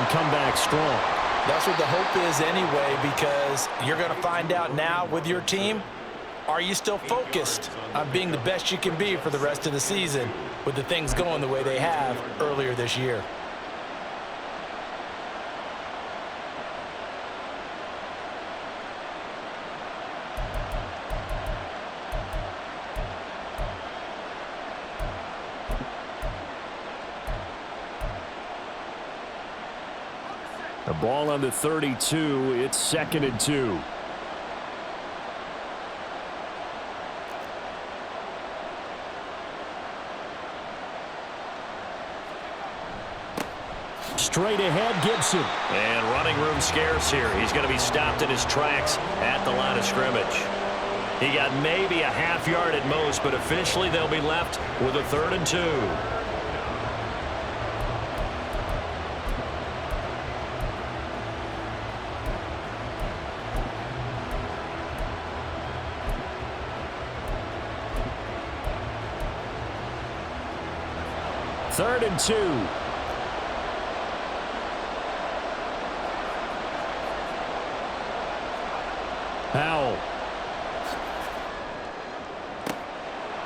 and come back strong. That's what the hope is anyway, because you're going to find out now with your team, are you still focused on being the best you can be for the rest of the season with the things going the way they have earlier this year? The ball on the 32. It's 2nd and 2. Straight ahead, Gibson. And running room scarce here. He's going to be stopped in his tracks at the line of scrimmage. He got maybe a half yard at most, but officially they'll be left with a 3rd and 2. Third and 2. Powell.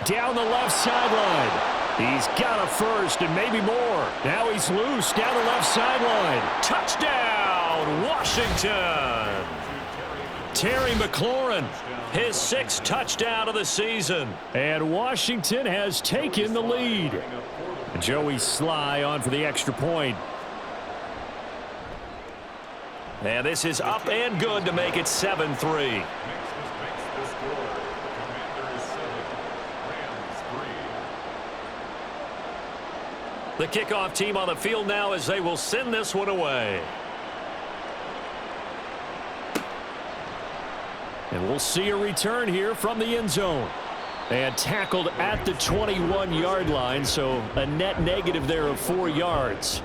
Down the left sideline. He's got a first and maybe more. Now he's loose down the left sideline. Touchdown, Washington. Terry McLaurin, his 6th touchdown of the season. And Washington has taken the lead. Joey Sly on for the extra point. And this is up and good to make it 7-3. The kickoff team on the field now as they will send this one away. And we'll see a return here from the end zone. And tackled at the 21-yard line, so a net negative there of 4 yards.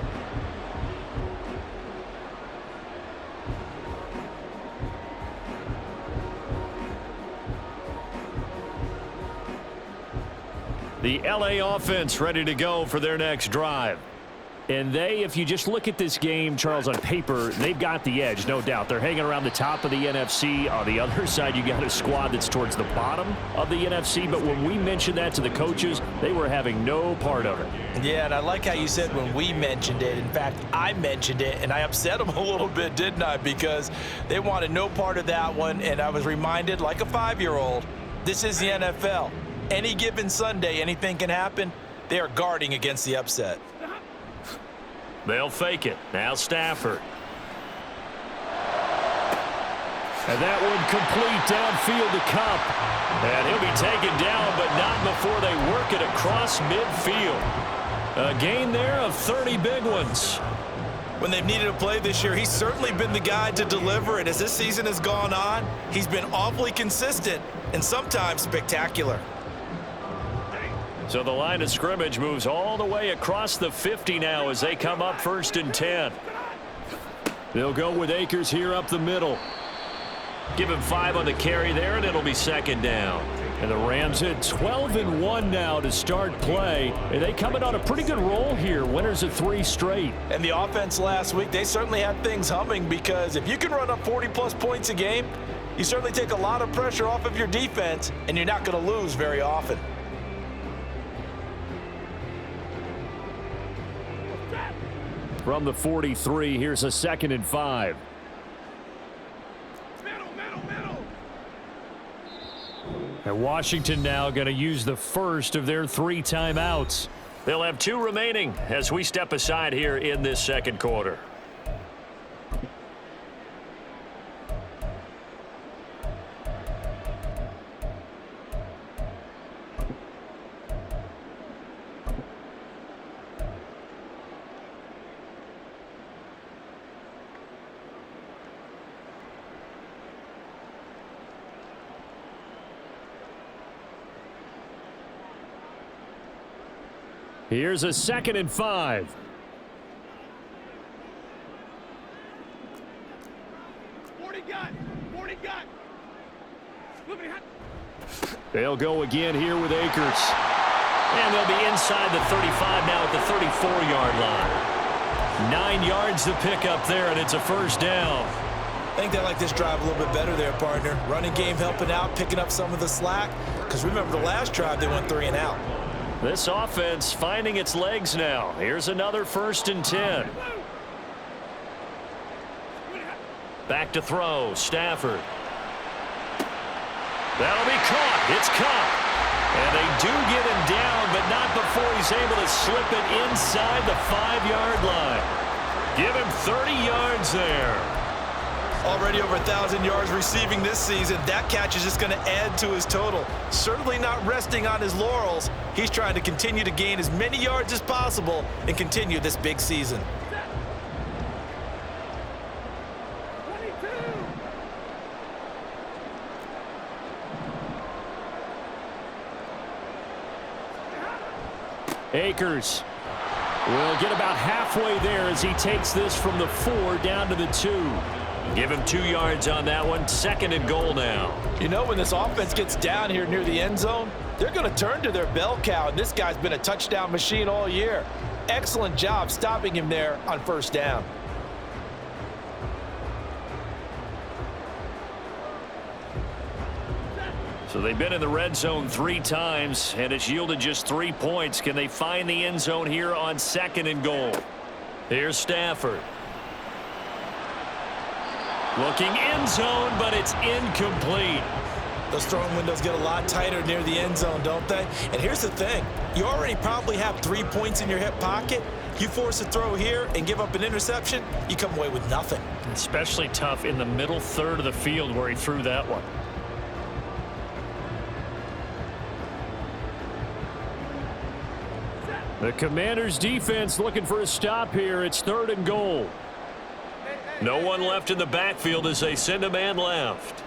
The LA offense ready to go for their next drive. And they, if you just look at this game, Charles, on paper, they've got the edge, no doubt. They're hanging around the top of the NFC. On the other side, you got a squad that's towards the bottom of the NFC. But when we mentioned that to the coaches, they were having no part of it. Yeah, and I like how you said when we mentioned it. In fact, I mentioned it, and I upset them a little bit, didn't I? Because they wanted no part of that one, and I was reminded, like a 5-year-old, this is the NFL. Any given Sunday, anything can happen. They are guarding against the upset. They'll fake it. Now Stafford. And that one complete downfield to Kupp. And he'll be taken down, but not before they work it across midfield. A gain there of 30 big ones. When they've needed a play this year, he's certainly been the guy to deliver it. As this season has gone on, he's been awfully consistent and sometimes spectacular. So the line of scrimmage moves all the way across the 50 now as they come up 1st and 10. They'll go with Akers here up the middle. Give him 5 on the carry there, and it'll be 2nd down. And the Rams hit 12-1 now to start play. And they coming on a pretty good roll here. Winners of 3 straight. And the offense last week, they certainly had things humming, because if you can run up 40-plus points a game, you certainly take a lot of pressure off of your defense, and you're not going to lose very often. From the 43, here's a 2nd and 5. And Washington now going to use the first of their 3 timeouts. They'll have 2 remaining as we step aside here in this 2nd quarter. Here's a 2nd and 5. They'll go again here with Akers. And they'll be inside the 35 now at the 34-yard line. 9 yards to pick up there, and it's a first down. I think they like this drive a little bit better there, partner. Running game helping out, picking up some of the slack. Because remember the last drive, they went 3 and out. This offense finding its legs now. Here's another 1st and 10. Back to throw, Stafford. That'll be caught. It's caught. And they do get him down, but not before he's able to slip it inside the 5-yard line. Give him 30 yards there. Already over 1,000 yards receiving this season. That catch is just going to add to his total. Certainly not resting on his laurels. He's trying to continue to gain as many yards as possible and continue this big season. Akers will get about halfway there as he takes this from the 4 down to the 2. Give him 2 yards on that one. 2nd and goal now. You know, when this offense gets down here near the end zone, they're going to turn to their bell cow, and this guy's been a touchdown machine all year. Excellent job stopping him there on 1st down. So they've been in the red zone 3 times, and it's yielded just 3 points. Can they find the end zone here on 2nd and goal? Here's Stafford. Looking end zone, but it's incomplete. Those throwing windows get a lot tighter near the end zone, don't they? And here's the thing. You already probably have 3 points in your hip pocket. You force a throw here and give up an interception, you come away with nothing. Especially tough in the middle third of the field where he threw that one. The Commanders defense looking for a stop here. It's 3rd and goal. No one left in the backfield as they send a man left.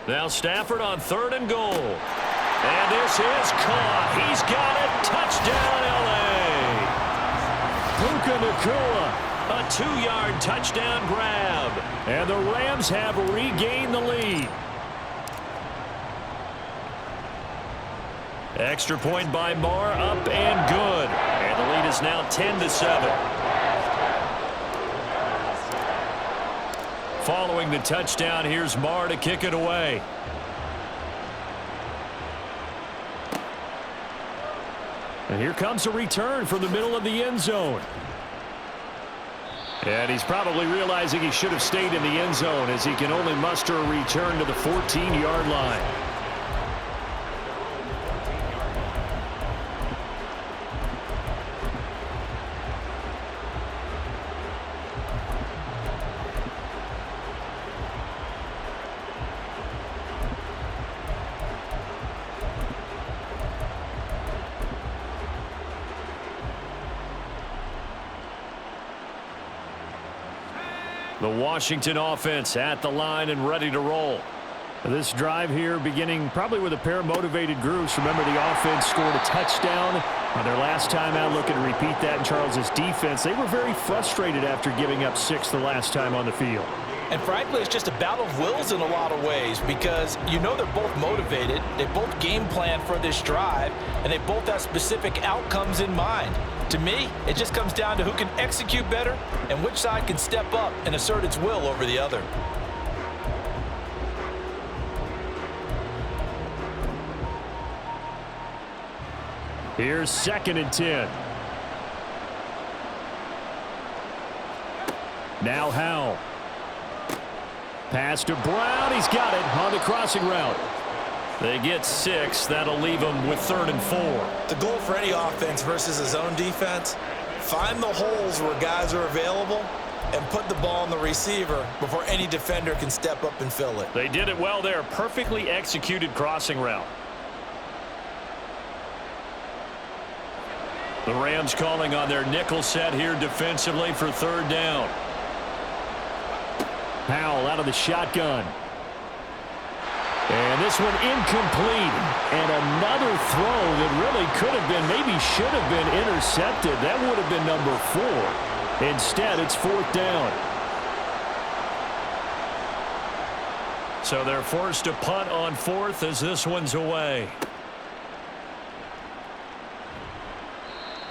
Now Stafford on 3rd and goal. And this is caught. He's got it. Touchdown, L.A. Puka Nacua, a 2-yard touchdown grab. And the Rams have regained the lead. Extra point by Marr, up and good. And the lead is now 10-7. Following the touchdown, here's Marr to kick it away. And here comes a return from the middle of the end zone. And he's probably realizing he should have stayed in the end zone as he can only muster a return to the 14-yard line. The Washington offense at the line and ready to roll. This drive here beginning probably with a pair of motivated groups. Remember, the offense scored a touchdown on their last time out. Looking to repeat that in Charles's defense. They were very frustrated after giving up 6 the last time on the field. And frankly, it's just a battle of wills in a lot of ways because you know they're both motivated. They both game plan for this drive, and they both have specific outcomes in mind. To me, it just comes down to who can execute better and which side can step up and assert its will over the other. Here's 2nd and 10. Now Howell. Pass to Brown. He's got it on the crossing route. They get 6. That'll leave them with 3rd and 4. The goal for any offense versus a zone defense, find the holes where guys are available and put the ball on the receiver before any defender can step up and fill it. They did it well there. Perfectly executed crossing route. The Rams calling on their nickel set here defensively for 3rd down. Howell out of the shotgun. And this one incomplete. And another throw that really could have been, maybe should have been intercepted. That would have been number 4. Instead, it's 4th down. So they're forced to punt on 4th as this one's away.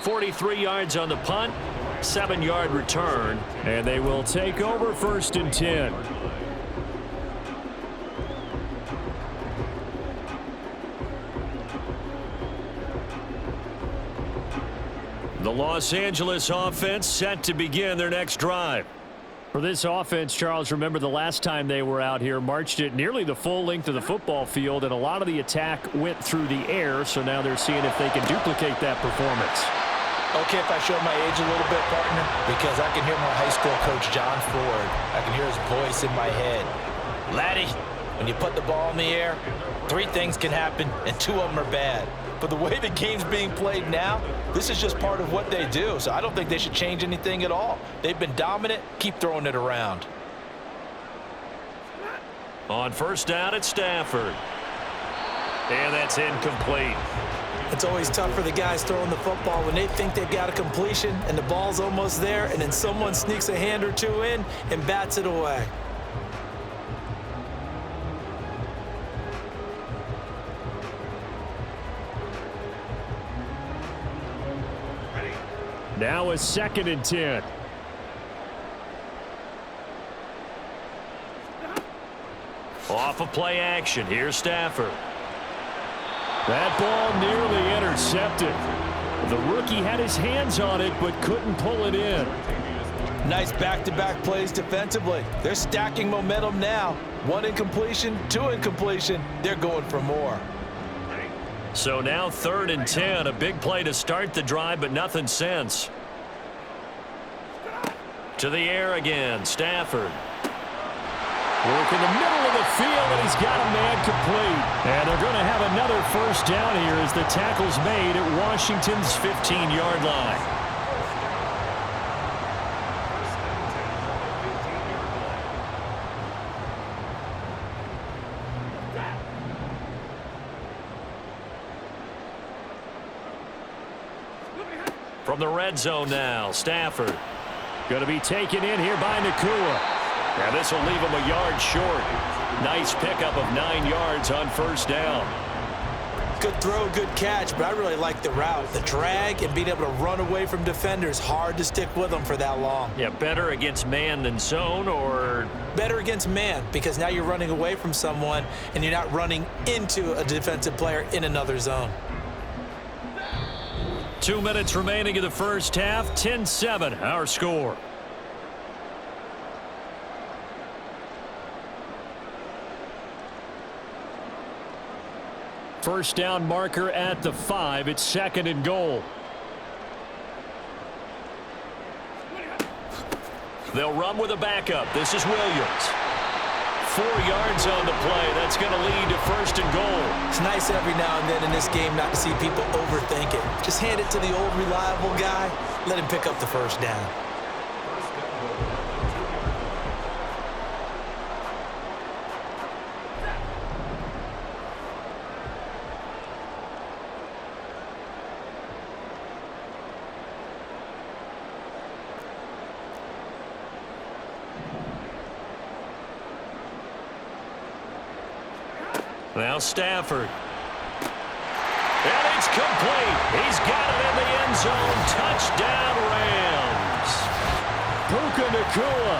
43 yards on the punt, 7-yard return. And they will take over 1st and 10. The Los Angeles offense set to begin their next drive. For this offense, Charles, remember the last time they were out here, marched it nearly the full length of the football field, and a lot of the attack went through the air, so now they're seeing if they can duplicate that performance. Okay, if I show my age a little bit, partner, because I can hear my high school coach, John Ford. I can hear his voice in my head. Laddie, when you put the ball in the air, 3 things can happen, and 2 of them are bad. But the way the game's being played now, this is just part of what they do. So I don't think they should change anything at all. They've been dominant. Keep throwing it around. On 1st down, it's Stafford. And that's incomplete. It's always tough for the guys throwing the football when they think they've got a completion and the ball's almost there, and then someone sneaks a hand or 2 in and bats it away. Now a 2nd and 10. Off of play action. Here's Stafford. That ball nearly intercepted. The rookie had his hands on it but couldn't pull it in. Nice back-to-back plays defensively. They're stacking momentum now. 1 incompletion, 2 incompletion. They're going for more. So now 3rd and 10. A big play to start the drive, but nothing since. To the air again. Stafford. Work in the middle of the field, and he's got a man complete. And they're going to have another 1st down here as the tackle's made at Washington's 15-yard line. From the red zone now, Stafford. Going to be taken in here by Nakua. Now this will leave him a yard short. Nice pickup of 9 yards on 1st down. Good throw, good catch, but I really like the route. The drag and being able to run away from defenders. Hard to stick with them for that long. Yeah, better against man than zone, or? Better against man, because now you're running away from someone and you're not running into a defensive player in another zone. 2 minutes remaining in the 1st half. 10-7, our score. First down marker at the 5. It's 2nd and goal. They'll run with a backup. This is Williams. 4 yards on the play. That's going to lead to 1st and goal. It's nice every now and then in this game not to see people overthink it. Just hand it to the old reliable guy. Let him pick up the 1st down. Now Stafford. And it's complete. He's got it in the end zone. Touchdown, Rams. Puka Nakua,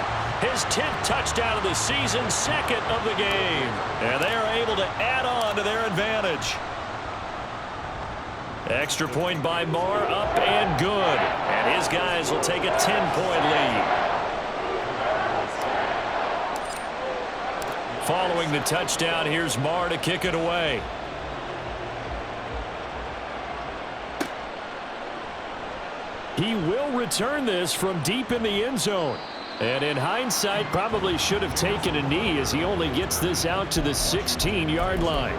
his 10th touchdown of the season, 2nd of the game. And they are able to add on to their advantage. Extra point by Marr, up and good. And his guys will take a 10-point lead. Following the touchdown, here's Marr to kick it away. He will return this from deep in the end zone. And in hindsight, probably should have taken a knee as he only gets this out to the 16-yard line.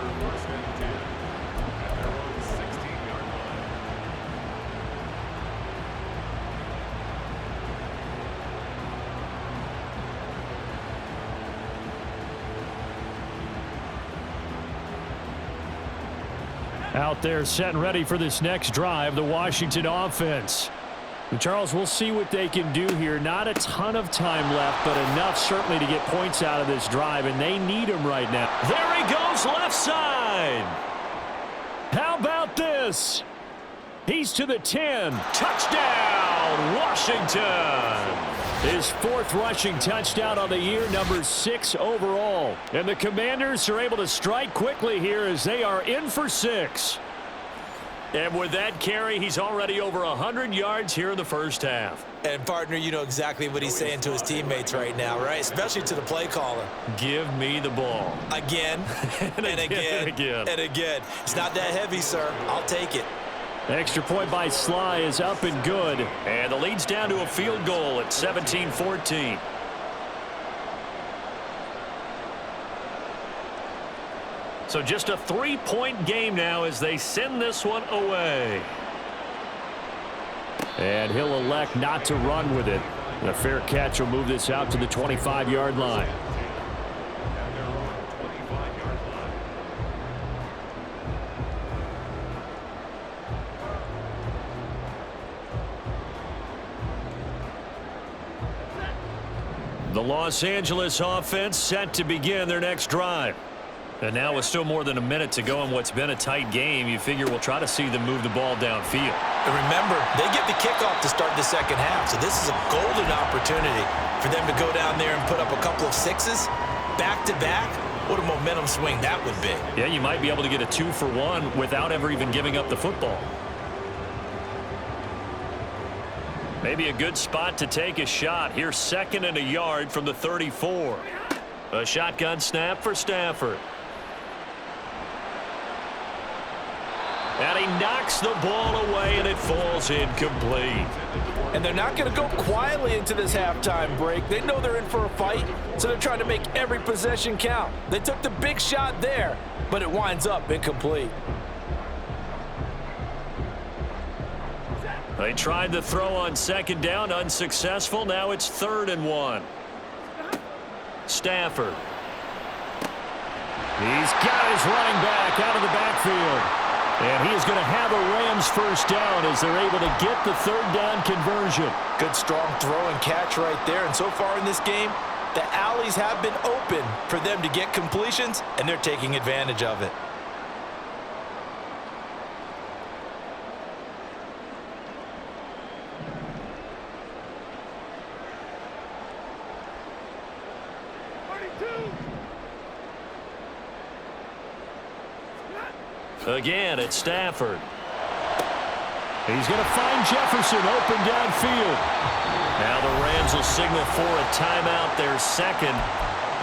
Out there set and ready for this next drive, the Washington offense. And Charles, we'll see what they can do here. Not a ton of time left, but enough certainly to get points out of this drive, and they need them right now. There he goes, left side. How about this? He's to the 10. Touchdown, Washington. His 4th rushing touchdown on the year, number 6 overall. And the Commanders are able to strike quickly here as they are in for 6. And with that carry, he's already over 100 yards here in the first half. And, partner, you know exactly what he's saying to his teammates right now, right? Especially to the play caller. Give me the ball. Again, and again, and again. It's not that heavy, sir. I'll take it. Extra point by Sly is up and good. And the lead's down to a field goal at 17-14. So just a 3-point game now as they send this one away. And he'll elect not to run with it. And a fair catch will move this out to the 25-yard line. The Los Angeles offense set to begin their next drive. And now with still more than a minute to go in what's been a tight game, you figure we'll try to see them move the ball downfield. And remember, they get the kickoff to start the second half, so this is a golden opportunity for them to go down there and put up a couple of 6s back-to-back. What a momentum swing that would be. Yeah, you might be able to get a 2-for-1 without ever even giving up the football. Maybe a good spot to take a shot. Here's 2nd and a yard from the 34. A shotgun snap for Stafford. And he knocks the ball away, and it falls incomplete. And they're not going to go quietly into this halftime break. They know they're in for a fight, so they're trying to make every possession count. They took the big shot there, but it winds up incomplete. They tried the throw on 2nd down, unsuccessful. Now it's 3rd and 1. Stafford. He's got his running back out of the backfield. And he is going to have a Rams first down as they're able to get the 3rd down conversion. Good strong throw and catch right there. And so far in this game, the alleys have been open for them to get completions, and they're taking advantage of it. Again, it's Stafford. He's going to find Jefferson open downfield. Now the Rams will signal for a timeout, their 2nd,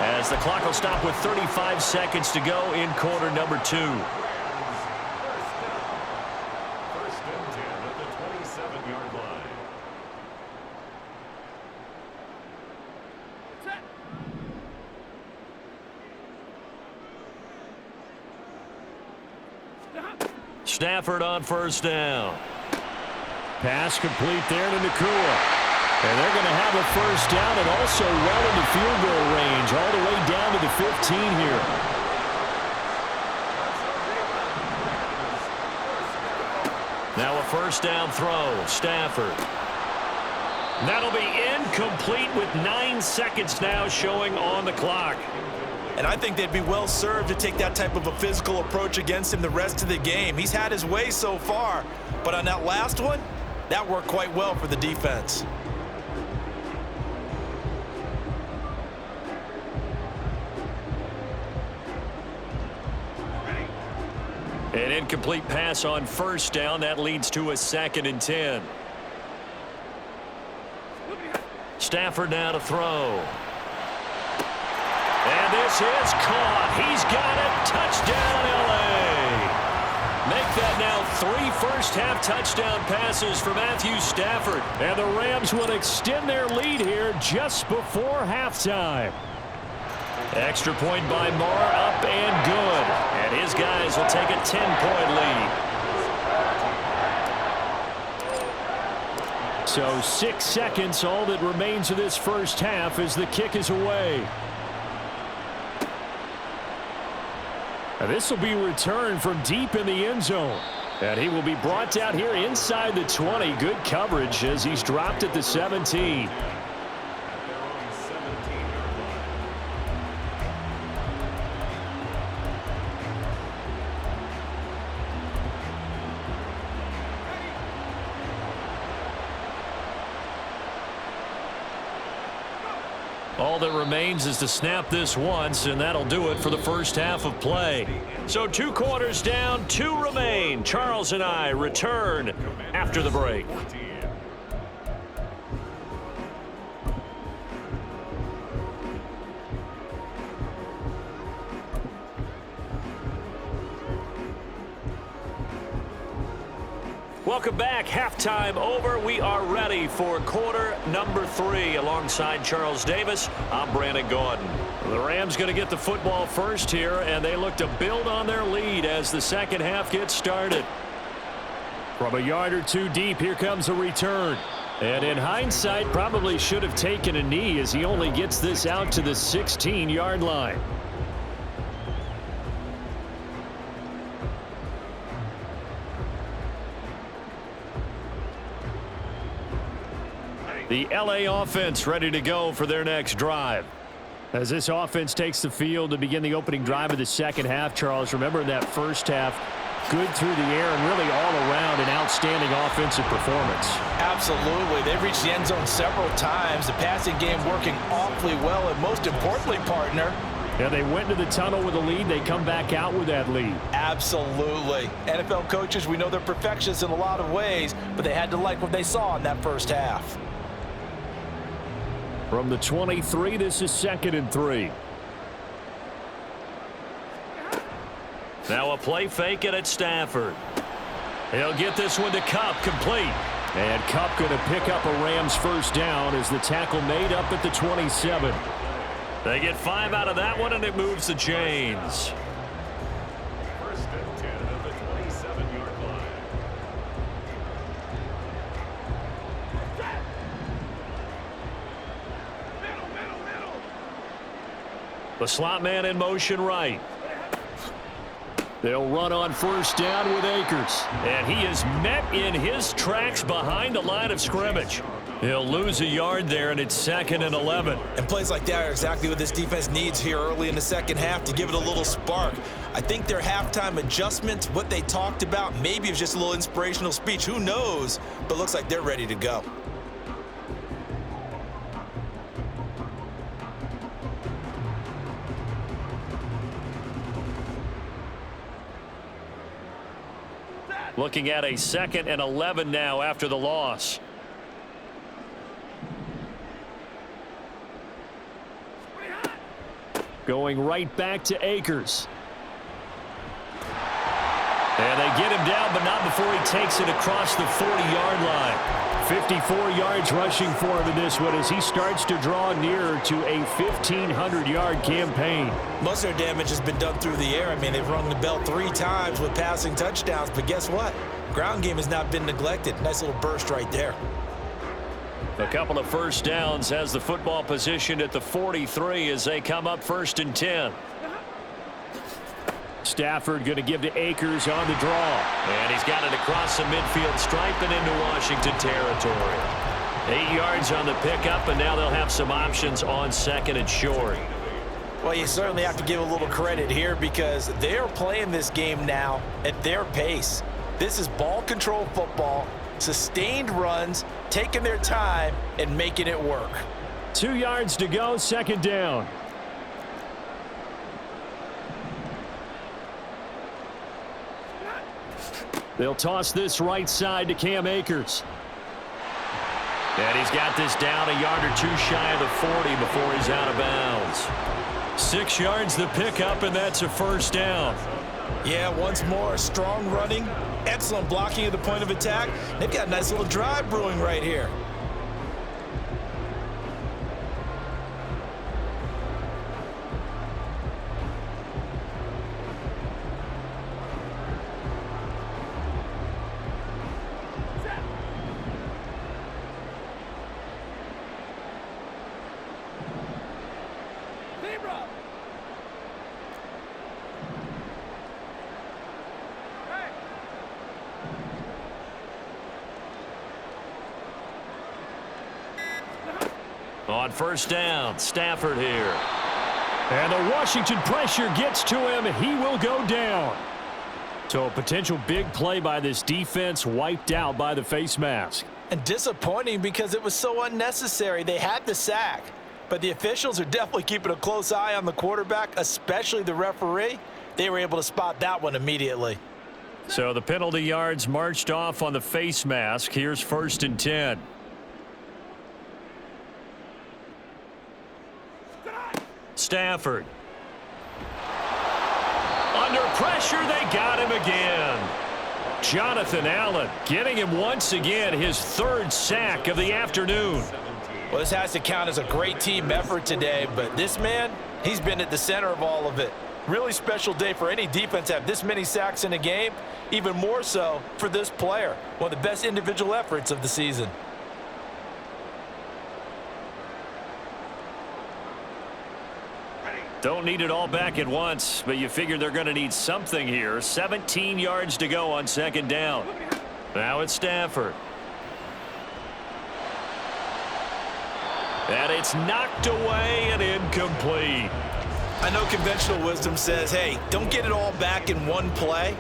as the clock will stop with 35 seconds to go in quarter number 2. First and 10 at the 27-yard line. Stafford on first down. Pass complete there to Nakua. And they're going to have a first down and also well into field goal range all the way down to the 15 here. Now a first down throw. Stafford. That'll be incomplete with 9 seconds now showing on the clock. And I think they'd be well served to take that type of a physical approach against him the rest of the game. He's had his way so far, but on that last one, that worked quite well for the defense. An incomplete pass on first down. That leads to a 2nd and 10. Stafford now to throw. And this is caught. He's got it. Touchdown, L.A. Make that now 3 first-half touchdown passes for Matthew Stafford. And the Rams will extend their lead here just before halftime. Extra point by Marr, up and good. And his guys will take a 10-point lead. So 6 seconds, all that remains of this first half as the kick is away. And this will be returned from deep in the end zone. And he will be brought down here inside the 20. Good coverage as he's dropped at the 17. All that remains is to snap this once, and that'll do it for the first half of play. So 2 quarters down, 2 remain. Charles and I return after the break. Welcome back. Halftime over. We are ready for quarter number 3. Alongside Charles Davis, I'm Brandon Gordon. The Rams going to get the football first here, and they look to build on their lead as the second half gets started. From a yard or 2 deep, here comes a return. And in hindsight, probably should have taken a knee as he only gets this out to the 16-yard line. The LA offense ready to go for their next drive. As this offense takes the field to begin the opening drive of the second half, Charles, remember that first half, good through the air and really all around an outstanding offensive performance. Absolutely. They've reached the end zone several times. The passing game working awfully well, and most importantly, partner, yeah, they went to the tunnel with a lead. They come back out with that lead. Absolutely. NFL coaches, we know they're perfectionists in a lot of ways, but they had to like what they saw in that first half. From the 23, this is 2nd and 3. Now a play fake it at Stafford. He'll get this one to Kupp, complete. And Kupp going to pick up a Rams first down as the tackle made up at the 27. They get 5 out of that one, and it moves the chains. First and 10 at the 27-yard line. The slot man in motion right. They'll run on first down with Akers. And he is met in his tracks behind the line of scrimmage. He'll lose a yard there, and it's 2nd and 11. And plays like that are exactly what this defense needs here early in the second half to give it a little spark. I think their halftime adjustments, what they talked about, maybe it was just a little inspirational speech. Who knows? But looks like they're ready to go. Looking at a 2nd and 11 now after the loss. Going right back to Akers. And they get him down, but not before he takes it across the 40-yard line. 54 yards rushing for him in this one as he starts to draw nearer to a 1,500-yard campaign. Most of their damage has been done through the air. I mean, they've rung the bell 3 times with passing touchdowns, but guess what? Ground game has not been neglected. Nice little burst right there. A couple of first downs has the football positioned at the 43 as they come up 1st and 10. Stafford going to give to Akers on the draw. And he's got it across the midfield stripe and into Washington territory. 8 yards on the pickup, and now they'll have some options on 2nd and short. Well, you certainly have to give a little credit here because they're playing this game now at their pace. This is ball control football, sustained runs, taking their time and making it work. 2 yards to go, 2nd down. They'll toss this right side to Cam Akers. And he's got this down a yard or 2 shy of the 40 before he's out of bounds. 6 yards the pickup, and that's a first down. Yeah, once more, strong running, excellent blocking at the point of attack. They've got a nice little drive brewing right here. On first down, Stafford here. And the Washington pressure gets to him. He will go down. So a potential big play by this defense wiped out by the face mask. And disappointing because it was so unnecessary. They had the sack. But the officials are definitely keeping a close eye on the quarterback, especially the referee. They were able to spot that one immediately. So the penalty yards marched off on the face mask. Here's 1st and 10. Stafford. Under pressure, they got him again. Jonathan Allen getting him once again, his 3rd sack of the afternoon. Well, this has to count as a great team effort today, but this man, he's been at the center of all of it. Really special day for any defense to have this many sacks in a game, even more so for this player. One of the best individual efforts of the season. Don't need it all back at once, but you figure they're going to need something here. 17 yards to go on 2nd down. Now it's Stafford. And it's knocked away and incomplete. I know conventional wisdom says, hey, don't get it all back in one play.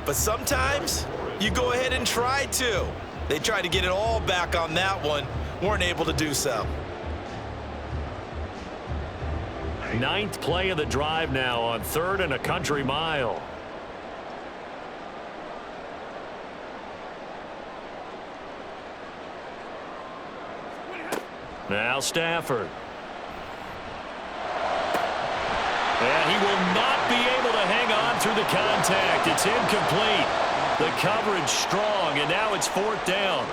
But sometimes you go ahead and try to. They tried to get it all back on that one. Weren't able to do so. 9th play of the drive now on 3rd and a country mile. Now Stafford. And he will not be able to hang on through the contact. It's incomplete. The coverage strong, and now it's 4th down.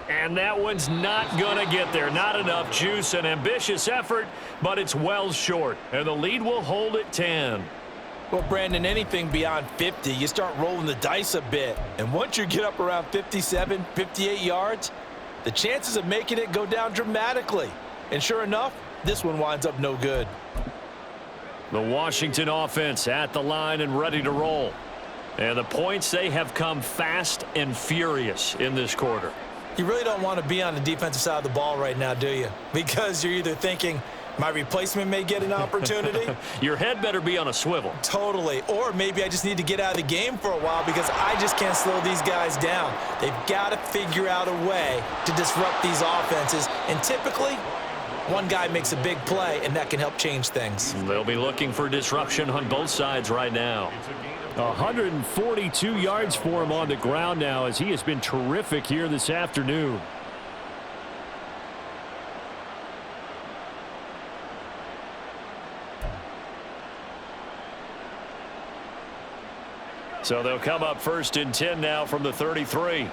And that one's not going to get there. Not enough juice. An ambitious effort, but it's well short. And the lead will hold at 10. Well, Brandon, anything beyond 50, you start rolling the dice a bit. And once you get up around 57, 58 yards, the chances of making it go down dramatically. And sure enough, this one winds up no good. The Washington offense at the line and ready to roll. And the points, they have come fast and furious in this quarter. You really don't want to be on the defensive side of the ball right now, do you? Because you're either thinking, my replacement may get an opportunity. Your head better be on a swivel. Totally. Or maybe I just need to get out of the game for a while because I just can't slow these guys down. They've got to figure out a way to disrupt these offenses. And typically, one guy makes a big play, and that can help change things. They'll be looking for disruption on both sides right now. 142 yards for him on the ground now as he has been terrific here this afternoon. So they'll come up 1st and 10 now from the 33.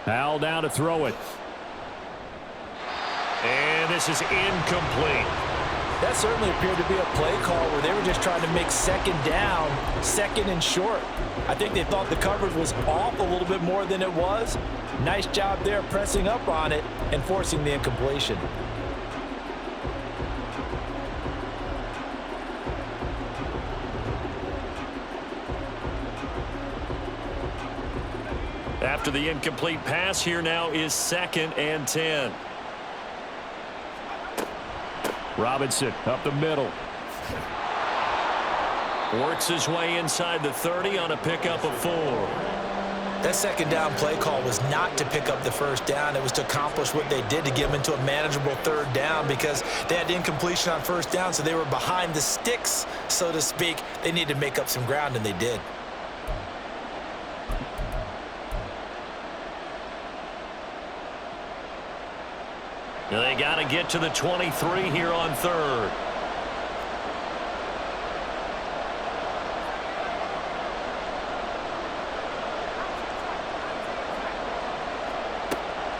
Al down to throw it. And this is incomplete. That certainly appeared to be a play call where they were just trying to make 2nd down, 2nd and short. I think they thought the coverage was off a little bit more than it was. Nice job there pressing up on it and forcing the incompletion. After the incomplete pass, here now is 2nd and 10. Robinson up the middle. Works his way inside the 30 on a pickup of 4. That 2nd down play call was not to pick up the 1st down. It was to accomplish what they did to get them into a manageable 3rd down because they had incompletion on 1st down, so they were behind the sticks, so to speak. They needed to make up some ground, and they did. They got to get to the 23 here on 3rd.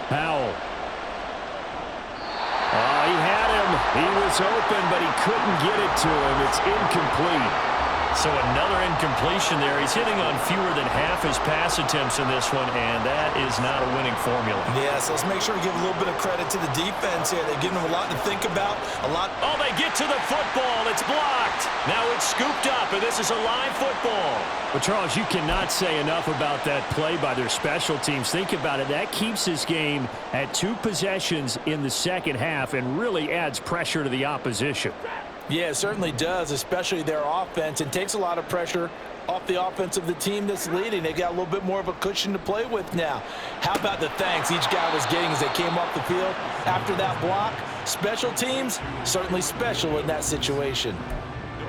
Powell. He had him. He was open, but he couldn't get it to him. It's incomplete. So another incompletion there. He's hitting on fewer than half his pass attempts in this one, and that is not a winning formula. Yeah, so let's make sure we give a little bit of credit to the defense here. They're giving them a lot to think about. Oh, they get to the football. It's blocked. Now it's scooped up, and this is a live football. Well, Charles, you cannot say enough about that play by their special teams. Think about it. That keeps this game at 2 possessions in the 2nd half and really adds pressure to the opposition. Yeah, it certainly does, especially their offense. It takes a lot of pressure off the offense of the team that's leading. They got a little bit more of a cushion to play with now. How about the thanks each guy was getting as they came off the field after that block? Special teams, certainly special in that situation.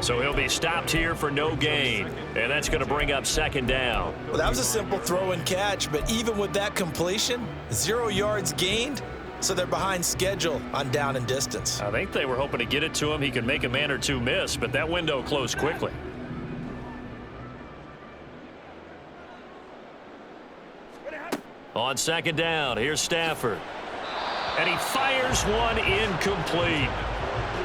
So he'll be stopped here for no gain, and that's going to bring up second down. Well, that was a simple throw and catch, but even with that completion, 0 yards gained, so they're behind schedule on down and distance. I think they were hoping to get it to him. He could make a man or two miss, but that window closed quickly. On second down, here's Stafford. And he fires one incomplete.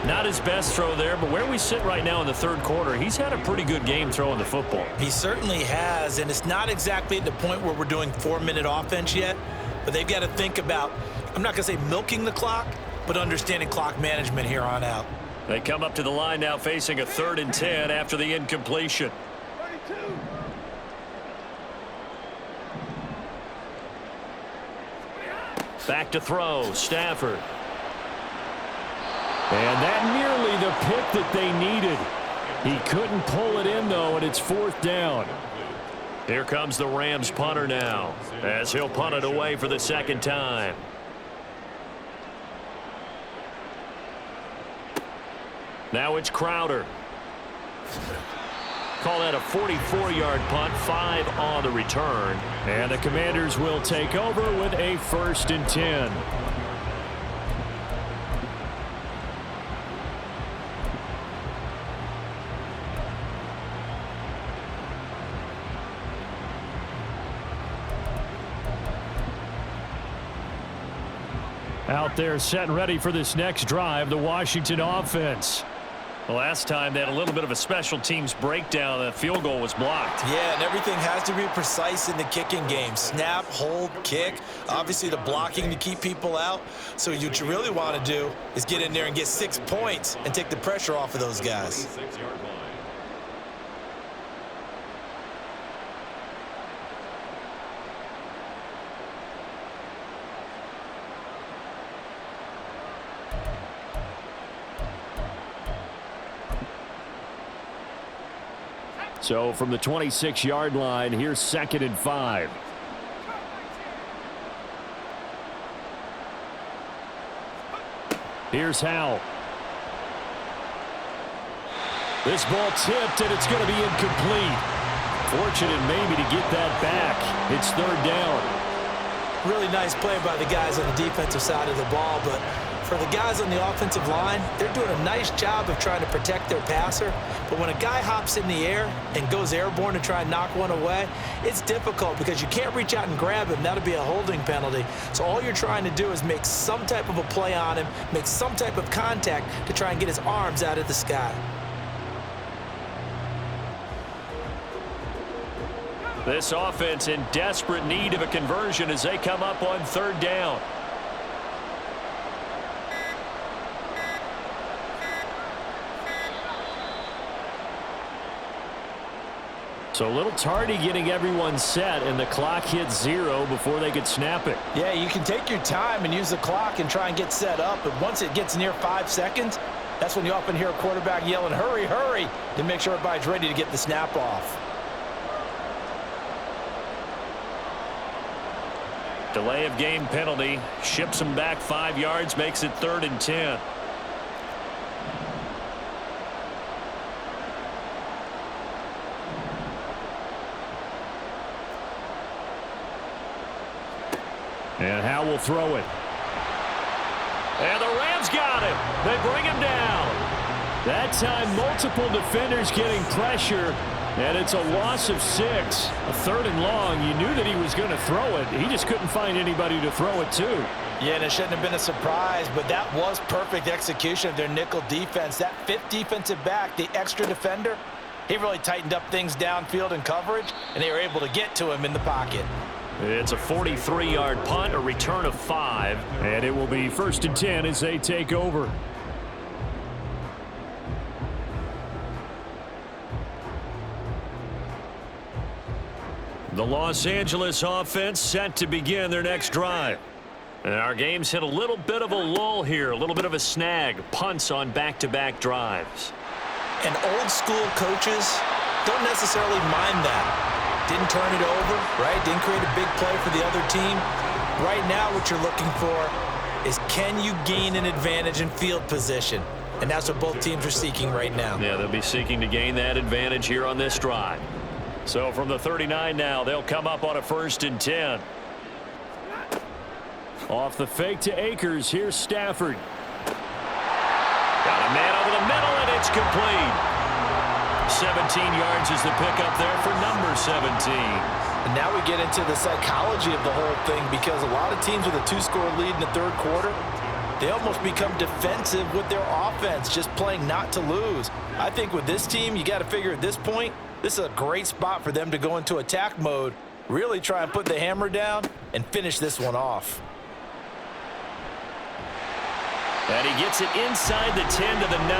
Not his best throw there, but where we sit right now in the third quarter, he's had a pretty good game throwing the football. He certainly has, and it's not exactly at the point where we're doing 4-minute offense yet, but they've got to think about, I'm not going to say milking the clock, but understanding clock management here on out. They come up to the line now facing a 3rd and 10 after the incompletion. Back to throw, Stafford. And that nearly the pick that they needed. He couldn't pull it in, though, and it's 4th down. Here comes the Rams punter now, as he'll punt it away for the second time. Now it's Crowder. Call that a 44-yard punt, 5 on the return. And the Commanders will take over with a 1st and 10. Out there set and ready for this next drive, the Washington offense. The last time they had a little bit of a special teams breakdown, the field goal was blocked. Yeah, and everything has to be precise in the kicking game. Snap, hold, kick. Obviously the blocking to keep people out. So what you really want to do is get in there and get 6 points and take the pressure off of those guys. 26-yard line. So from the 26-yard line, here's 2nd and 5. Here's Howell. This ball tipped, and it's going to be incomplete. Fortunate maybe to get that back. It's 3rd down. Really nice play by the guys on the defensive side of the ball, but for the guys on the offensive line, they're doing a nice job of trying to protect their passer. But when a guy hops in the air and goes airborne to try and knock one away, it's difficult because you can't reach out and grab him. That'll be a holding penalty. So all you're trying to do is make some type of a play on him, make some type of contact to try and get his arms out of the sky. This offense in desperate need of a conversion as they come up on 3rd down. So a little tardy getting everyone set, and the clock hits 0 before they could snap it. Yeah, you can take your time and use the clock and try and get set up, but once it gets near 5 seconds, that's when you often hear a quarterback yelling, hurry, hurry, to make sure everybody's ready to get the snap off. Delay of game penalty, ships them back 5 yards, makes it 3rd and 10. And Howell will throw it. And the Rams got him. They bring him down. That time, multiple defenders getting pressure, and it's a loss of 6. A 3rd and long. You knew that he was going to throw it. He just couldn't find anybody to throw it to. Yeah, and it shouldn't have been a surprise, but that was perfect execution of their nickel defense. That 5th defensive back, the extra defender, he really tightened up things downfield in coverage, and they were able to get to him in the pocket. It's a 43-yard punt, a return of 5. And it will be 1st and 10 as they take over. The Los Angeles offense set to begin their next drive. And our game's hit a little bit of a lull here, a little bit of a snag. Punts on back-to-back drives. And old school coaches don't necessarily mind that. Didn't turn it over, right? Didn't create a big play for the other team. Right now what you're looking for is, can you gain an advantage in field position? And that's what both teams are seeking right now. Yeah, they'll be seeking to gain that advantage here on this drive. So from the 39 now, they'll come up on a 1st and 10. Off the fake to Akers. Here's Stafford. Got a man over the middle, and it's complete. 17 yards is the pickup there for number 17. And now we get into the psychology of the whole thing, because a lot of teams with a 2-score lead in the third quarter, they almost become defensive with their offense, just playing not to lose. I think with this team, you got to figure at this point, this is a great spot for them to go into attack mode, really try and put the hammer down and finish this one off. And he gets it inside the 10 to the 9.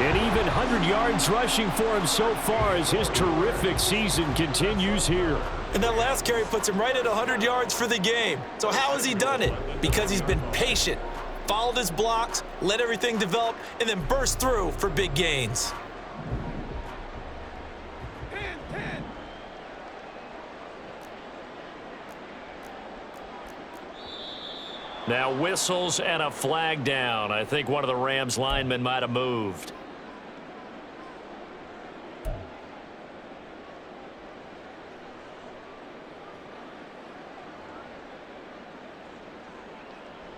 And even 100 yards rushing for him so far as his terrific season continues here. And that last carry puts him right at 100 yards for the game. So how has he done it? Because he's been patient, followed his blocks, let everything develop, and then burst through for big gains. Now whistles and a flag down. I think one of the Rams linemen might have moved.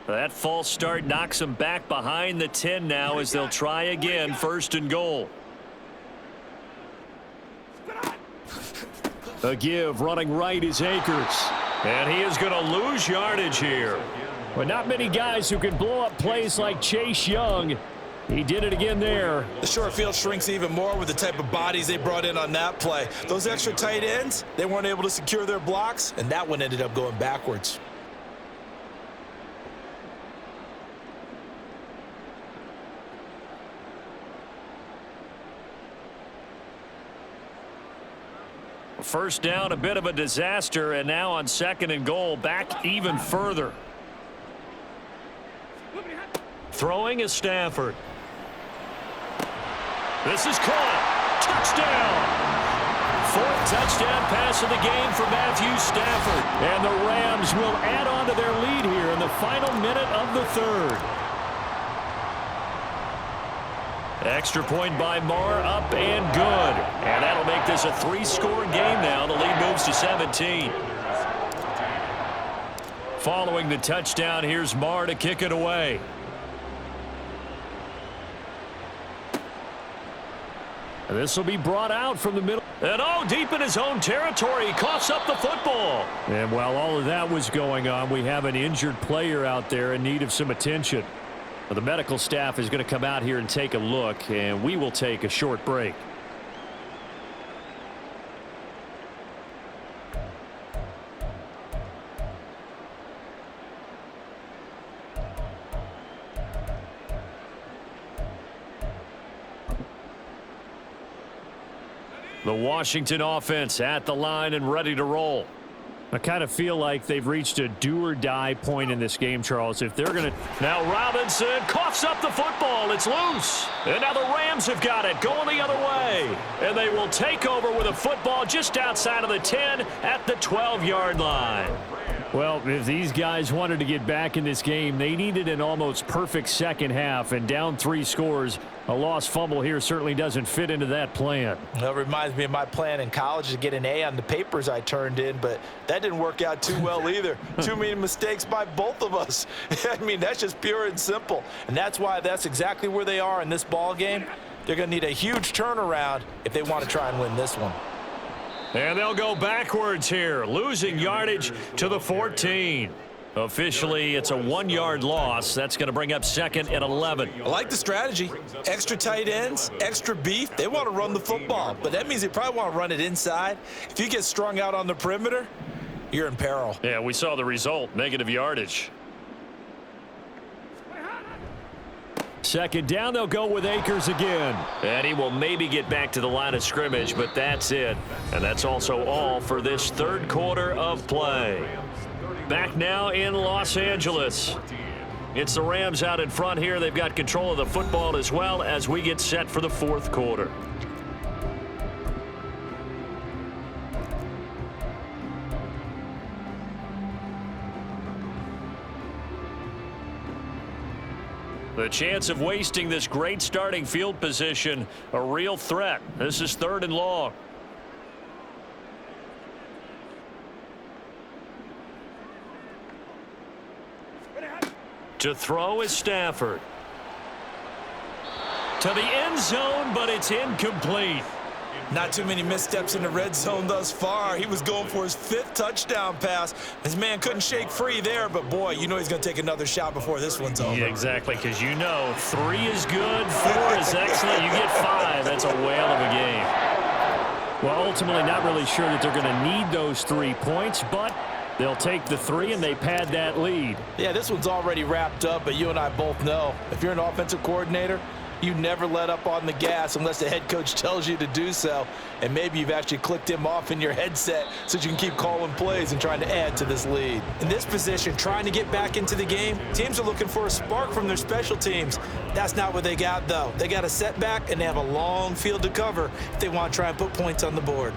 That false start knocks them back behind the 10 now as they'll try again, 1st and goal. A give running right is Akers. And he is going to lose yardage here. But not many guys who can blow up plays like Chase Young. He did it again there. The short field shrinks even more with the type of bodies they brought in on that play. Those extra tight ends, they weren't able to secure their blocks, and that one ended up going backwards. First down, a bit of a disaster, and now on 2nd and goal, back even further. Throwing is Stafford. This is caught. Touchdown. 4th touchdown pass of the game for Matthew Stafford. And the Rams will add on to their lead here in the final minute of the 3rd. Extra point by Marr, up and good. And that'll make this a 3-score game now. The lead moves to 17. Following the touchdown, here's Marr to kick it away. And this will be brought out from the middle. And deep in his own territory, he coughs up the football. And while all of that was going on, we have an injured player out there in need of some attention. Well, the medical staff is going to come out here and take a look, and we will take a short break. The Washington offense at the line and ready to roll. I kind of feel like they've reached a do-or-die point in this game, Charles. If they're going to... Now Robinson coughs up the football. It's loose. And now the Rams have got it going the other way. And they will take over with a football just outside of the 10 at the 12-yard line. Well, if these guys wanted to get back in this game, they needed an almost perfect second half, and down 3 scores. A lost fumble here certainly doesn't fit into that plan. That reminds me of my plan in college to get an A on the papers I turned in, but that didn't work out too well either. Too many mistakes by both of us. I mean, that's just pure and simple. And that's why that's exactly where they are in this ball game. They're going to need a huge turnaround if they want to try and win this one. And they'll go backwards here, losing yardage to the 14. Officially, it's a 1-yard loss. That's going to bring up 2nd and 11. I like the strategy. Extra tight ends, extra beef. They want to run the football, but that means they probably want to run it inside. If you get strung out on the perimeter, you're in peril. Yeah, we saw the result, negative yardage. 2nd down, they'll go with Akers again. And he will maybe get back to the line of scrimmage, but that's it. And that's also all for this 3rd quarter of play. Back now in Los Angeles. It's the Rams out in front here. They've got control of the football as well as we get set for the fourth quarter. The chance of wasting this great starting field position, a real threat. This is 3rd and long. To throw is Stafford. To the end zone, but it's incomplete. Not too many missteps in the red zone thus far. He was going for his 5th touchdown pass. His man couldn't shake free there, but boy, you know he's going to take another shot before this one's over. Yeah, exactly, because you know 3 is good, 4 is excellent. You get 5, that's a whale of a game. Well, ultimately not really sure that they're going to need those 3 points, but they'll take the 3 and they pad that lead. Yeah, this one's already wrapped up, but you and I both know if you're an offensive coordinator, you never let up on the gas unless the head coach tells you to do so. And maybe you've actually clicked him off in your headset so you can keep calling plays and trying to add to this lead. In this position, trying to get back into the game, teams are looking for a spark from their special teams. That's not what they got, though. They got a setback, and they have a long field to cover if they want to try and put points on the board.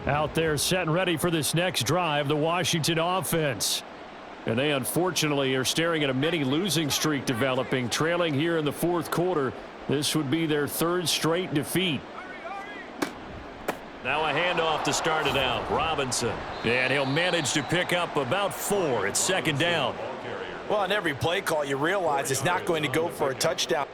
Out there set and ready for this next drive, the Washington offense. And they unfortunately are staring at a mini losing streak developing, trailing here in the fourth quarter. This would be their 3rd straight defeat. Now a handoff to start it out. Robinson. And he'll manage to pick up about 4. It's 2nd down. Well, on every play call, you realize it's not going to go for a touchdown.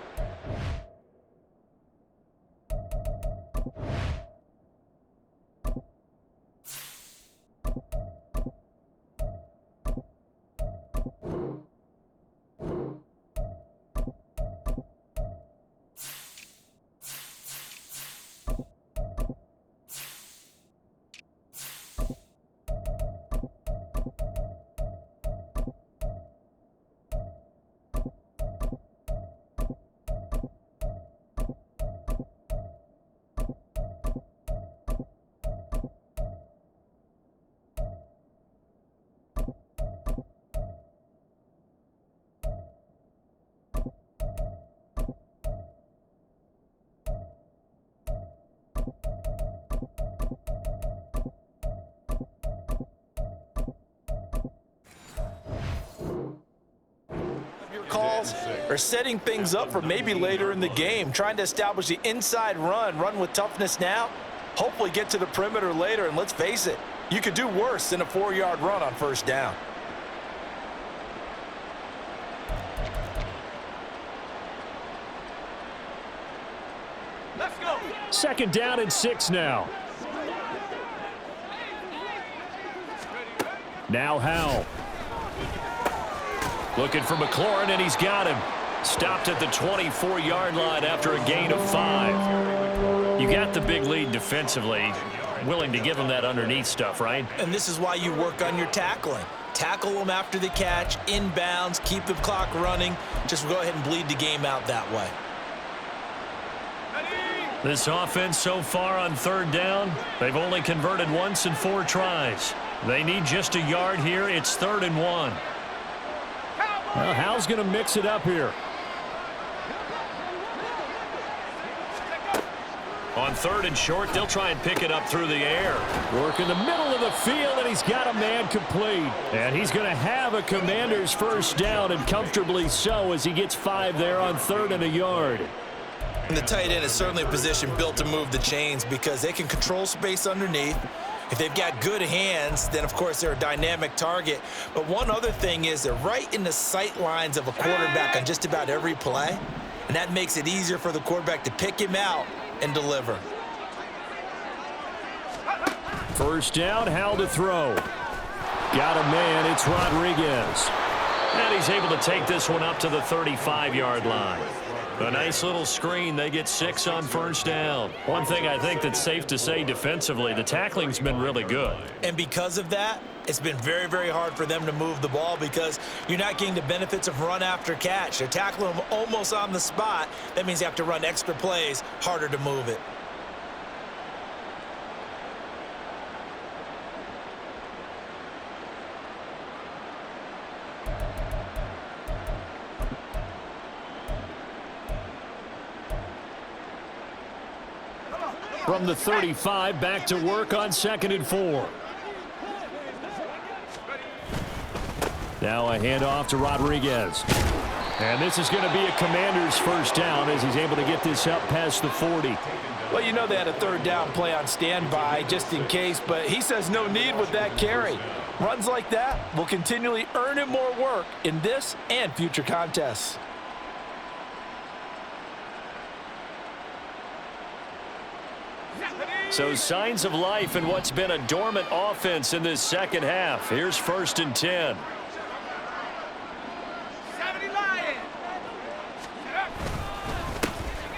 Calls are setting things up for maybe later in the game, trying to establish the inside run with toughness now, hopefully get to the perimeter later, and let's face it, you could do worse than a 4-yard run on 1st down. Let's go. 2nd down and 6 now. Now Howell. Looking for McLaurin, and he's got him. Stopped at the 24-yard line after a gain of 5. You got the big lead defensively. Willing to give him that underneath stuff, right? And this is why you work on your tackling. Tackle them after the catch, inbounds, keep the clock running. Just go ahead and bleed the game out that way. This offense so far on 3rd down, they've only converted once in 4 tries. They need just a yard here. It's 3rd and 1. Well, Howell's going to mix it up here. On 3rd and short, they'll try and pick it up through the air. Work in the middle of the field, and he's got a man complete. And he's going to have a Commanders 1st down, and comfortably so, as he gets 5 there on 3rd and a yard. And the tight end is certainly a position built to move the chains because they can control space underneath. If they've got good hands, then, of course, they're a dynamic target. But one other thing is they're right in the sight lines of a quarterback on just about every play, and that makes it easier for the quarterback to pick him out and deliver. 1st down, Howell to throw. Got a man, it's Rodriguez. And he's able to take this one up to the 35-yard line. A nice little screen. They get 6 on 1st down. One thing I think that's safe to say defensively, the tackling's been really good. And because of that, it's been very, very hard for them to move the ball because you're not getting the benefits of run after catch. They're tackling them almost on the spot. That means you have to run extra plays, harder to move it. From the 35, back to work on 2nd and 4. Now a handoff to Rodriguez. And this is going to be a Commanders first down as he's able to get this up past the 40. Well, you know they had a third down play on standby just in case, but he says no need with that carry. Runs like that will continually earn him more work in this and future contests. So signs of life in what's been a dormant offense in this second half. Here's 1st and 10.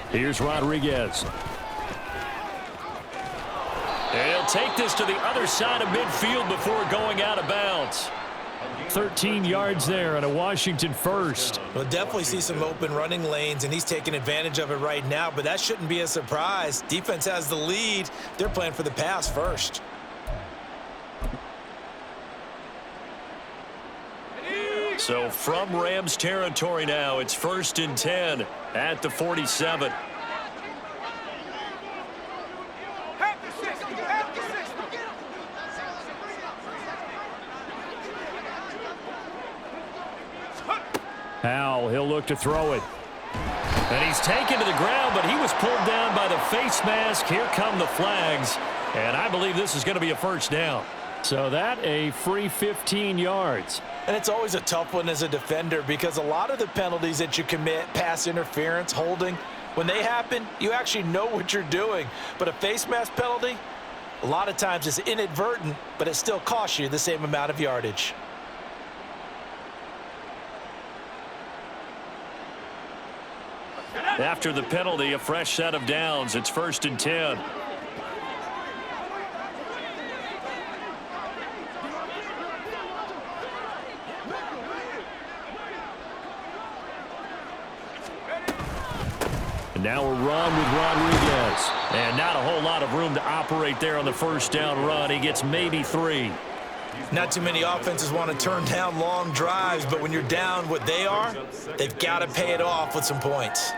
Here's Rodriguez. And he'll take this to the other side of midfield before going out of bounds. 13 yards there and a Washington first. We'll definitely see some open running lanes, and he's taking advantage of it right now, but that shouldn't be a surprise. Defense has the lead. They're playing for the pass first. So from Rams territory now, it's 1st and 10 at the 47. Howell, he'll look to throw it. And he's taken to the ground, but he was pulled down by the face mask. Here come the flags, and I believe this is going to be a first down. So that a free 15 yards. And it's always a tough one as a defender because a lot of the penalties that you commit, pass interference, holding, when they happen, you actually know what you're doing. But a face mask penalty, a lot of times it's inadvertent, but it still costs you the same amount of yardage. After the penalty, a fresh set of downs. It's 1st and 10. And now a run with Rodriguez. And not a whole lot of room to operate there on the first down run. He gets maybe 3. Not too many offenses want to turn down long drives, but when you're down what they are, they've got to pay it off with some points.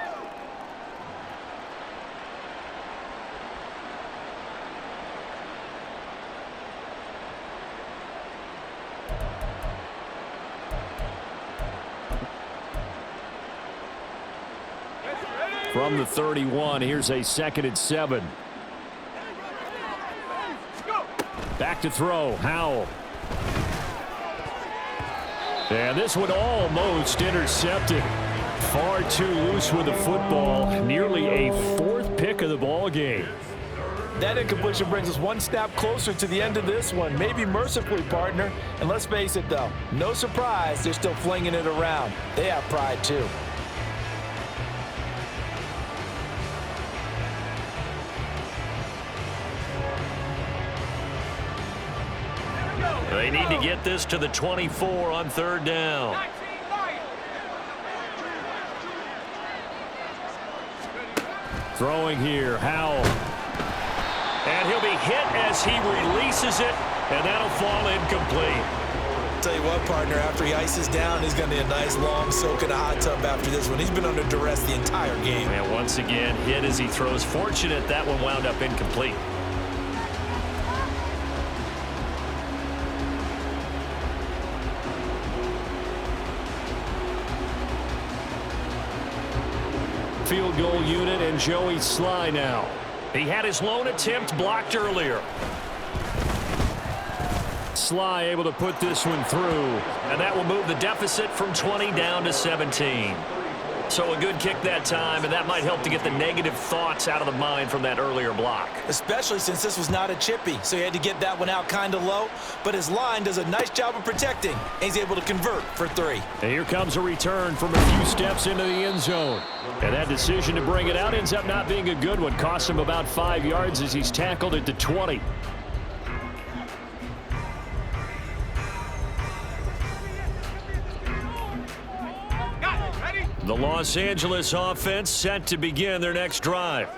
From the 31, here's a 2nd and 7. Back to throw, Howell. And this one almost intercepted. Far too loose with the football. Nearly a 4th pick of the ball game. That incompletion brings us one step closer to the end of this one. Maybe mercifully, partner. And let's face it, though, no surprise, they're still flinging it around. They have pride, too. They need to get this to the 24 on 3rd down. Throwing here, Howell. And he'll be hit as he releases it, and that'll fall incomplete. Tell you what, partner, after he ices down, he's going to need a nice long soak in a hot tub after this one. He's been under duress the entire game. And once again, hit as he throws. Fortunate that one wound up incomplete. Field goal unit and Joey Sly now. He had his lone attempt blocked earlier. Sly able to put this one through. And that will move the deficit from 20 down to 17. So a good kick that time, and that might help to get the negative thoughts out of the mind from that earlier block. Especially since this was not a chippy, so he had to get that one out kind of low. But his line does a nice job of protecting, and he's able to convert for 3. And here comes a return from a few steps into the end zone. And that decision to bring it out ends up not being a good one. Costs him about 5 yards as he's tackled at the 20. The Los Angeles offense set to begin their next drive.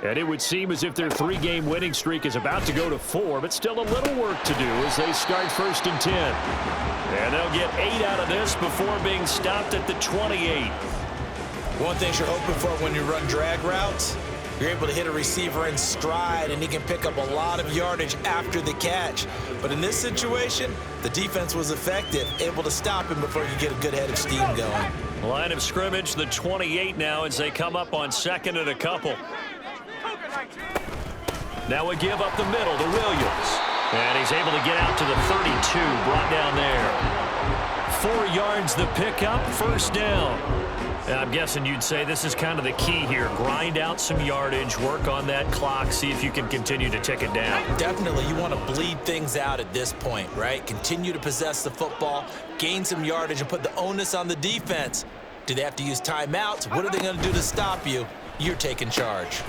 And it would seem as if their 3-game winning streak is about to go to 4, but still a little work to do as they start 1st and 10. And they'll get 8 out of this before being stopped at the 28. One thing you're hoping for when you run drag routes, you're able to hit a receiver in stride, and he can pick up a lot of yardage after the catch. But in this situation, the defense was effective, able to stop him before you get a good head of steam going. Line of scrimmage, the 28 now as they come up on 2nd and a couple. Now we give up the middle to Williams. And he's able to get out to the 32, brought down there. 4 yards the pickup, 1st down. And I'm guessing you'd say this is kind of the key here. Grind out some yardage, work on that clock, see if you can continue to tick it down. Definitely, you want to bleed things out at this point, right? Continue to possess the football, gain some yardage, and put the onus on the defense. Do they have to use timeouts? What are they going to do to stop you? You're taking charge.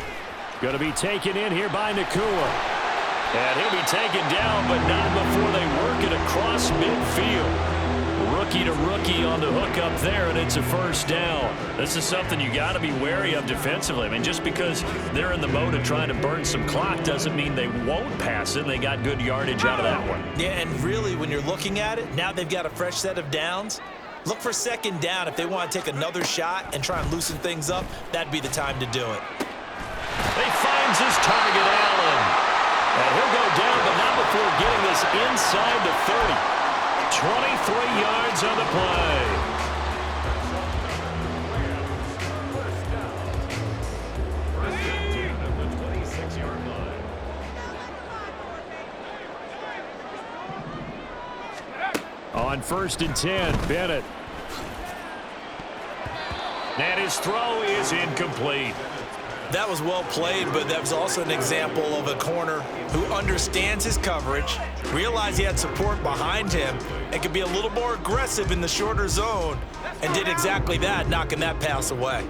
Going to be taken in here by Nakua. And he'll be taken down, but not before they work it across midfield. Rookie to rookie on the hook up there, and it's a 1st down. This is something you got to be wary of defensively. I mean, just because they're in the mode of trying to burn some clock doesn't mean they won't pass it. They got good yardage out of that one. Yeah, and really, when you're looking at it, now they've got a fresh set of downs. Look for 2nd down. If they want to take another shot and try and loosen things up, that'd be the time to do it. He finds his target, Allen. And he'll go down, but not before getting this inside the 30. 23 yards on the play. On 1st and 10, Bennett. And his throw is incomplete. That was well played, but that was also an example of a corner who understands his coverage, realized he had support behind him, and could be a little more aggressive in the shorter zone, and did exactly that, knocking that pass away.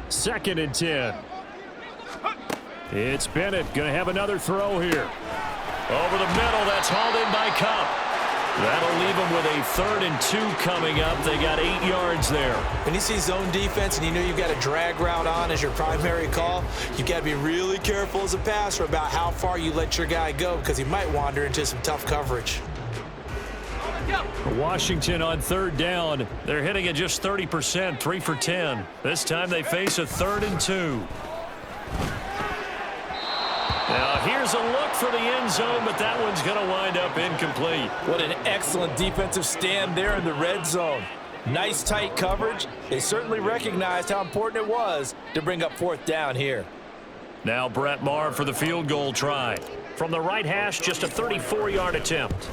2nd and 10. It's Bennett going to have another throw here. Over the middle, that's hauled in by Cup. That'll leave them with a 3rd and 2 coming up. They got 8 yards there. When you see zone defense and you know you've got a drag route on as your primary call, you've got to be really careful as a passer about how far you let your guy go because he might wander into some tough coverage. Washington on 3rd down. They're hitting at just 30%, 3 for 10. This time they face a 3rd and 2. Now here's a look for the end zone, but that one's going to wind up incomplete. What an excellent defensive stand there in the red zone. Nice tight coverage. They certainly recognized how important it was to bring up 4th down here. Now Brett Maher for the field goal try. From the right hash, just a 34-yard attempt.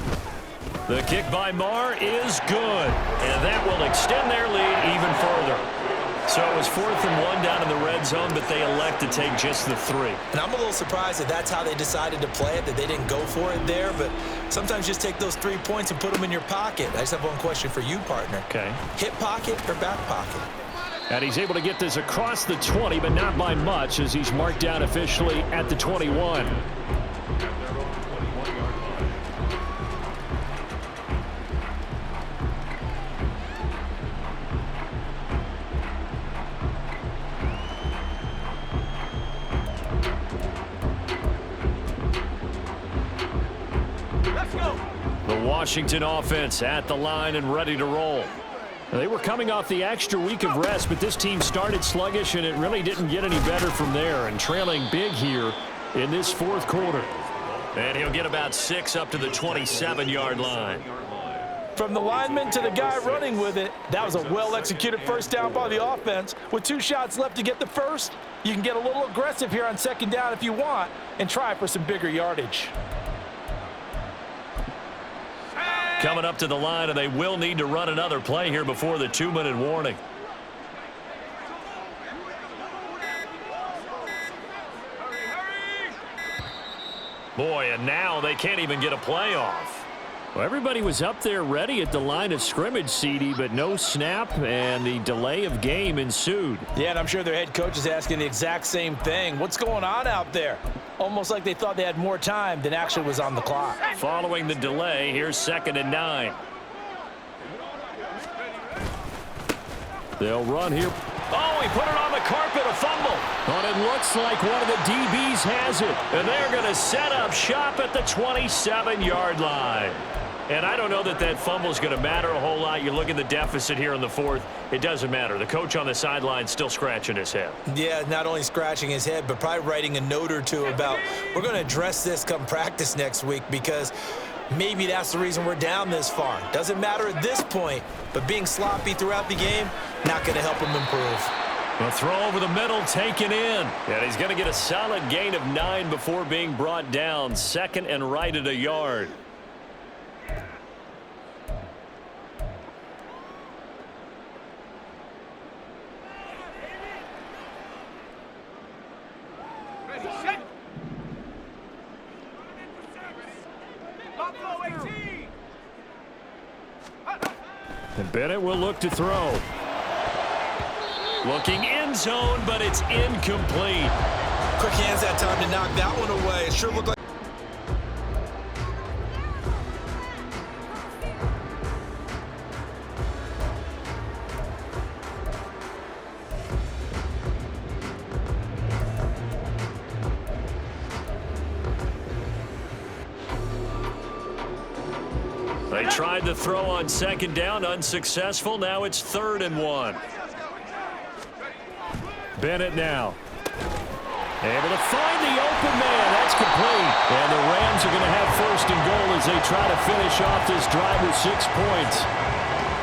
The kick by Maher is good, and that will extend their lead even further. So it was 4th and 1 down in the red zone, but they elect to take just the 3. And I'm a little surprised that that's how they decided to play it, that they didn't go for it there. But sometimes just take those 3 points and put them in your pocket. I just have one question for you, partner. Okay. Hip pocket or back pocket? And he's able to get this across the 20, but not by much as he's marked down officially at the 21. Washington offense at the line and ready to roll. They were coming off the extra week of rest, but this team started sluggish, and it really didn't get any better from there, and trailing big here in this 4th quarter. And he'll get about 6 up to the 27-yard line. From the lineman to the guy running with it, that was a well-executed 1st down by the offense. With 2 shots left to get the 1st, you can get a little aggressive here on 2nd down if you want and try for some bigger yardage. Coming up to the line, and they will need to run another play here before the 2-minute warning. Boy, and now they can't even get a play off. Well, everybody was up there ready at the line of scrimmage, CD, but no snap, and the delay of game ensued. Yeah, and I'm sure their head coach is asking the exact same thing. What's going on out there? Almost like they thought they had more time than actually was on the clock. Following the delay, here's 2nd and 9. They'll run here. Oh, he put it on the carpet, a fumble. But it looks like one of the DBs has it. And they're going to set up shop at the 27-yard line. And I don't know that that fumble is going to matter a whole lot. You look at the deficit here in the fourth. It doesn't matter. The coach on the sideline still scratching his head. Yeah, not only scratching his head, but probably writing a note or two about we're going to address this come practice next week because maybe that's the reason we're down this far. Doesn't matter at this point, but being sloppy throughout the game, not going to help him improve. A throw over the middle, taken in. And he's going to get a solid gain of 9 before being brought down. Second and right at a yard. And Bennett will look to throw. Looking end zone, but it's incomplete. Quick hands that time to knock that one away. It sure looked like. They tried the throw on second down, unsuccessful. Now it's 3rd and 1. Bennett now. Able to find the open man. That's complete. And the Rams are going to have 1st and goal as they try to finish off this drive with 6 points.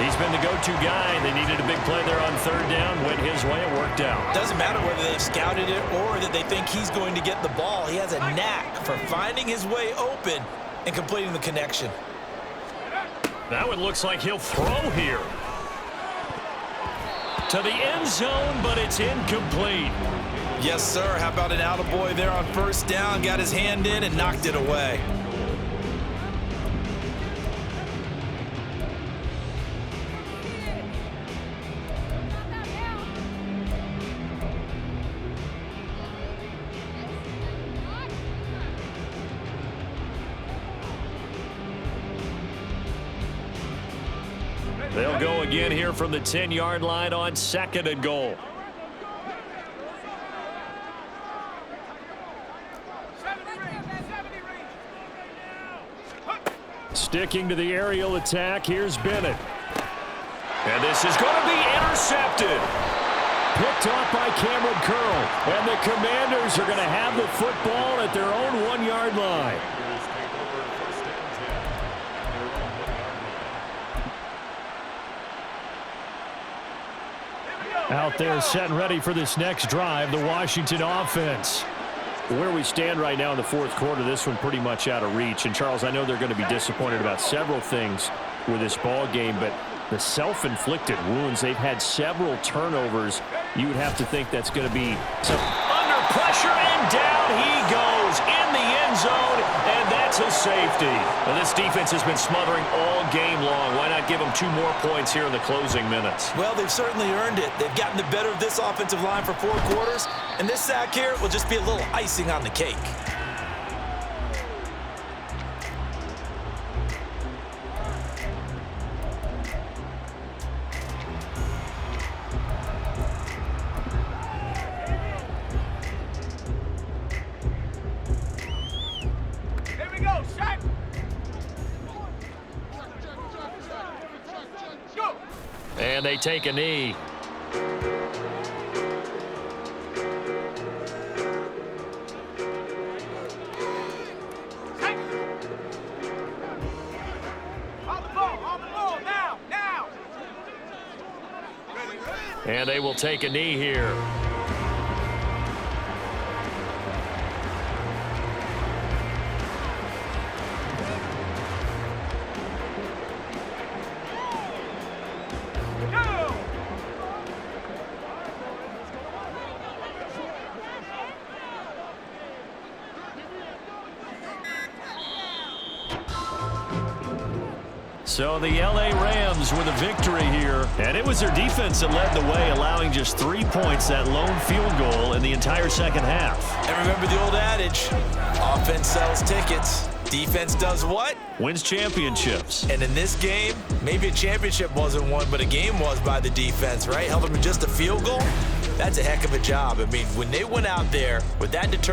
He's been the go-to guy. They needed a big play there on 3rd down. Went his way. It worked out. Doesn't matter whether they've scouted it or that they think he's going to get the ball. He has a knack for finding his way open and completing the connection. That one looks like he'll throw here. To the end zone, but it's incomplete. Yes, sir. How about an attaboy there on 1st down? Got his hand in and knocked it away. They'll go again here from the 10-yard line on 2nd and goal. Sticking to the aerial attack, here's Bennett. And this is going to be intercepted. Picked off by Cameron Curl. And the Commanders are going to have the football at their own 1-yard line. Out there set and ready for this next drive, the Washington offense. Where we stand right now in the 4th quarter, this one pretty much out of reach. And, Charles, I know they're going to be disappointed about several things with this ball game, but the self-inflicted wounds, they've had several turnovers. You would have to think that's going to be some. Under pressure, and down he goes in the end zone, and that's a safety. Well, this defense has been smothering all game long. Why not give them 2 more points here in the closing minutes? Well, they've certainly earned it. They've gotten the better of this offensive line for 4 quarters, and this sack here will just be a little icing on the cake. And they take a knee. And they will take a knee here. So the L.A. Rams with a victory here. And it was their defense that led the way, allowing just 3 points, that lone field goal in the entire second half. And remember the old adage, offense sells tickets. Defense does what? Wins championships. And in this game, maybe a championship wasn't won, but a game was by the defense, right? Held them to just a field goal. That's a heck of a job. I mean, when they went out there with that determination,